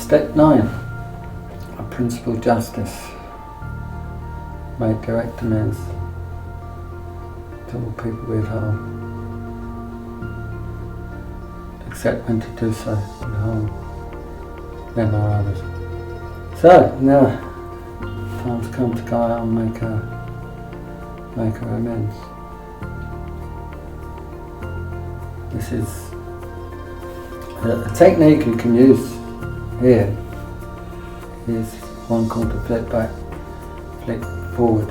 Step 9, a principle justice. Make direct amends to all people we've harmed. Except when to do so with harm them or others. So now, time's come to go out and make our amends. This is a technique you can use here. Is one called the flip back, flip forward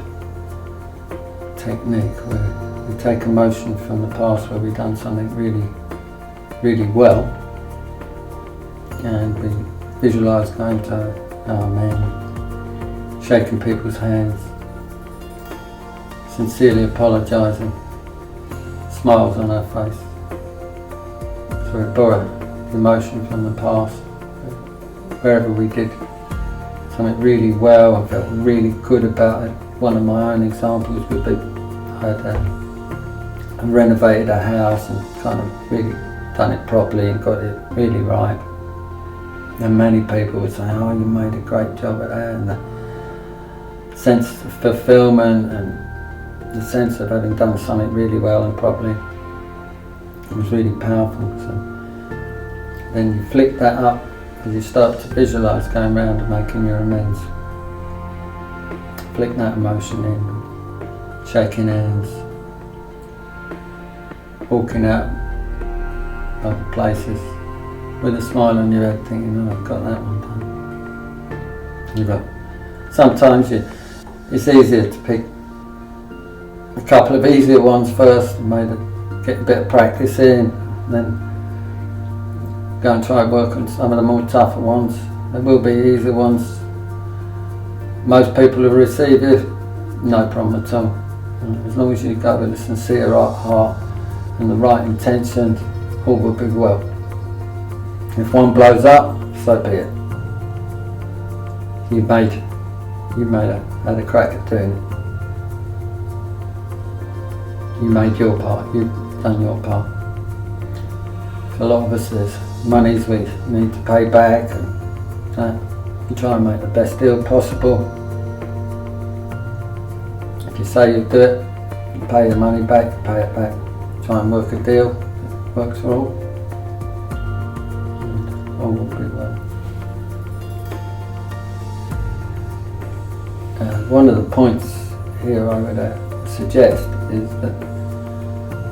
technique, where we take emotion from the past where we've done something really well, and we visualise going to our men, shaking people's hands, sincerely apologising, smiles on our face. So we borrow emotion from the past, wherever we did something really well and felt really good about it. One of my own examples would be I renovated a house and kind of really done it properly and got it really right. And many people would say, oh, you made a great job at that, and the sense of fulfillment and the sense of having done something really well and properly, it was really powerful. So then you flick that up as you start to visualise going around and making your amends. Flick that emotion in, shaking hands, walking out other places with a smile on your head, thinking, oh, I've got that one done. Sometimes it's easier to pick a couple of easier ones first and get a bit of practice in, then go and try and work on some of the more tougher ones. There will be easier ones. Most people will receive it, no problem at all. As long as you go with a sincere heart and the right intention, all will be well. If one blows up, so be it. Had a crack at doing it. You made your part, you've done your part. For a lot of us, there's monies we need to pay back, and you try and make the best deal possible. If you say you do it, you pay the money back, you pay it back. Try and work a deal that works for all, and all will be well. One of the points here I would suggest is that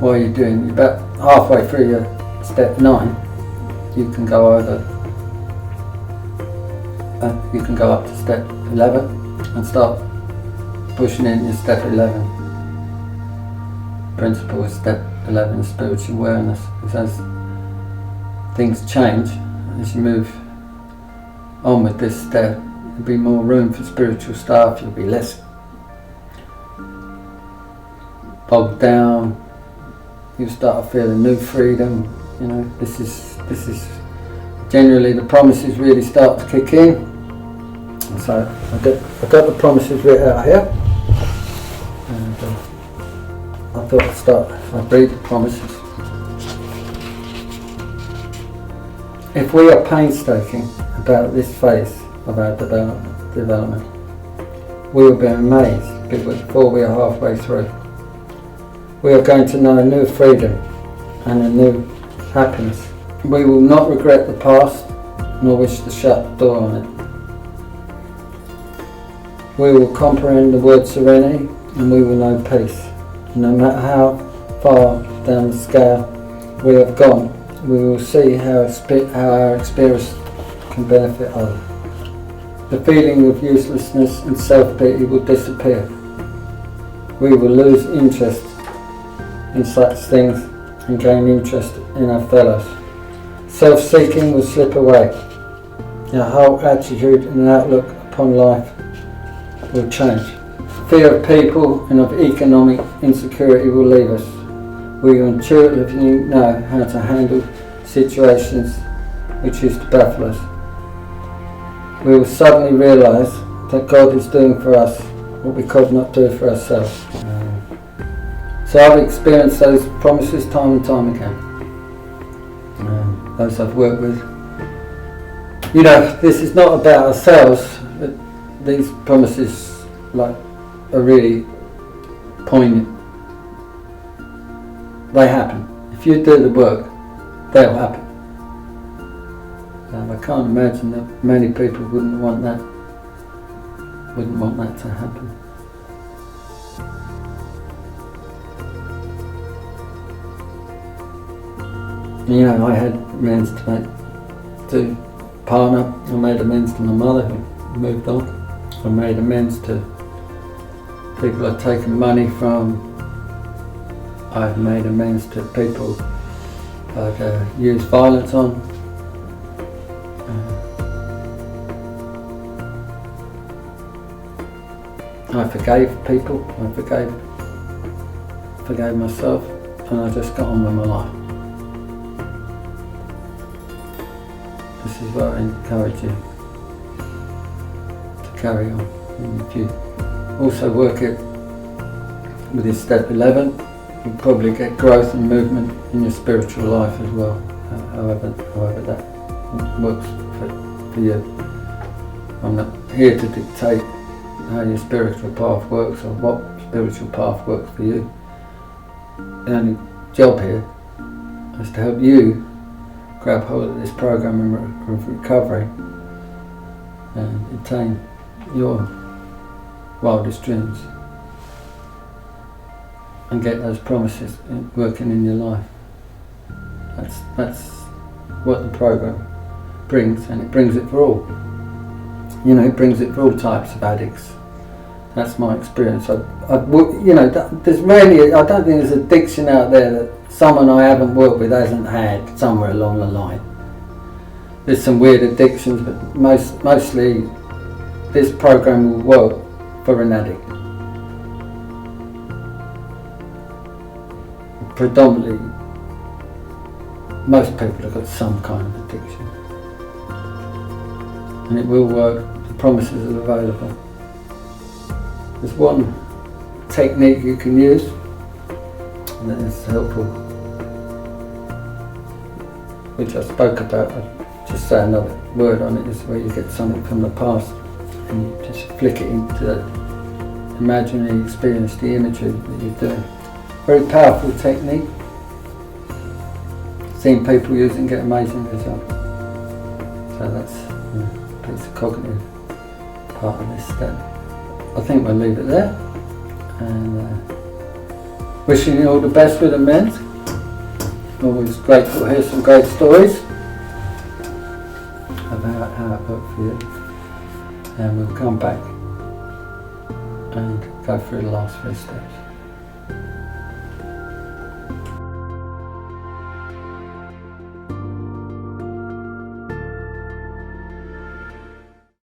while you're doing, about halfway through your step 9, you can go up to step 11 and start pushing in your step 11. Principle is step 11 is spiritual awareness. Because as things change, as you move on with this step, there'll be more room for spiritual stuff. You'll be less bogged down. You'll start feeling new freedom. You know, this is generally the promises really start to kick in. So I've got the promises written out here, and I thought I'd read the promises. If we are painstaking about this phase of our development, we will be amazed before we are halfway through. We are going to know a new freedom and a new happiness. We will not regret the past, nor wish to shut the door on it. We will comprehend the word serenity, and we will know peace. No matter how far down the scale we have gone, we will see how our experience can benefit others. The feeling of uselessness and self-pity will disappear. We will lose interest in such things and gain interest in our fellows. Self-seeking will slip away. Our whole attitude and outlook upon life will change. Fear of people and of economic insecurity will leave us. We will intuitively know how to handle situations which used to baffle us. We will suddenly realise that God is doing for us what we could not do for ourselves. So I've experienced those promises time and time again. Those I've worked with, You know, this is not about ourselves. But these promises, like, are really poignant. They happen. If you do the work, they'll happen. I can't imagine that many people wouldn't want that to happen. You know, I had amends to partner. I made amends to my mother who moved on. I made amends to people I'd taken money from. I've made amends to people I'd used violence on. I forgave people, I forgave myself, and I just got on with my life. This is what I encourage you to carry on. And if you also work it with your step 11, you'll probably get growth and movement in your spiritual life as well, however that works for you. I'm not here to dictate how your spiritual path works or what spiritual path works for you. The only job here is to help you grab hold of this program of recovery and attain your wildest dreams and get those promises working in your life. That's what the program brings, and it brings it for all. You know, it brings it for all types of addicts. That's my experience. You know, there's really, I don't think there's addiction out there that someone I haven't worked with hasn't had somewhere along the line. There's some weird addictions, but mostly this program will work for an addict. Predominantly, most people have got some kind of addiction. And it will work. The promises are available. There's one technique you can use that is helpful, which I spoke about. I'll just say another word on it, is where you get something from the past and you just flick it into that imaginary experience, the imagery that you're doing. Very powerful technique. Seen people using, get amazing results. So that's a piece of cognitive part of this step. I think we'll leave it there, and wishing you all the best with amends. Always grateful to hear some great stories about how it worked for you, and we'll come back and go through the last 3 steps.